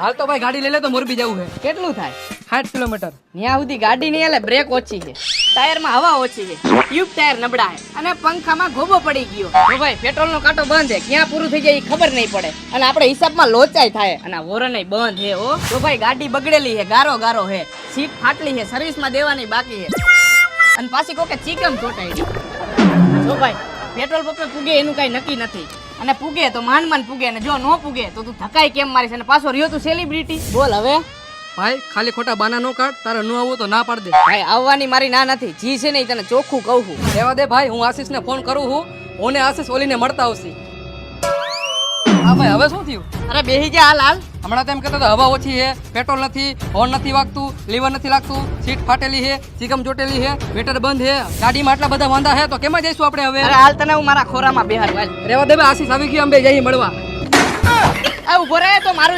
હાલ તો ભાઈ ગાડી લઈ લે તો મોરબી જવું છે. કેટલું થાય? 60 કિલોમીટર. ત્યાં સુધી ગાડી નહીં હાલે, બ્રેક ઓછી છે, ટાયરમાં હવા ઓછી છે, ટ્યુબ ટાયર નબળા છે અને પંખામાં ગોબો પડી ગયો. તો ભાઈ પેટ્રોલનો કાંટો બંધ છે, ક્યાં પૂરું થઈ જાય એ ખબર નહીં પડે અને આપણે હિસાબમાં લોચાઈ થાય અને આ વોરન બંધ છે. હો તો ભાઈ ગાડી બગડેલી છે, ગારો ગારો છે, સીટ ફાટલી છે, સર્વિસમાં દેવાની બાકી છે અને પાછી કોકે ચીકમ ચોટાઈ. જો ભાઈ પેટ્રોલ પંપે પૂગે એનું કઈ નક્કી નથી અને પૂગે તો માંડ પૂગે અને જો નો પૂગે તો તું ધકાઈ કેમ મારીશ અને પાછો રહ્યો તું સેલિબ્રિટી. બોલ હવે ભાઈ ખાલી ખોટા બાના નો કાઢ, તારે ન આવવું તો ના પાડ દે. ભાઈ આવવાની મારી ના નથી, જી છે ને ઈ તને ચોખ્ખું કહું છું. રહેવા દે ભાઈ, હું આશીષને ફોન કરું છું, ઓને આશીષ ઓલીને મળતા આવશે. હા ભાઈ હવે શું થયું? અરે બેહી જા હાલ હાલ. હમણાં તો એમ કહેતો હતો હવા ઓછી છે, પેટ્રોલ નથી, હોર્ન નથી વાગતું, લીવર નથી લાગતું, સીટ ફાટેલી છે, ચીકમ ચોટેલી છે, મીટર બંધ છે, ગાડીમાં આટલા બધા વાંધા છે તો કેમાં જઈશું આપણે હવે? અરે હાલ તને હું મારા ખોરામાં બેહાર. રહેવા દે ભાઈ, આશીષ આવી ગયો, અંબે જઈ મળવા. આ ઉભો રહે તો મારું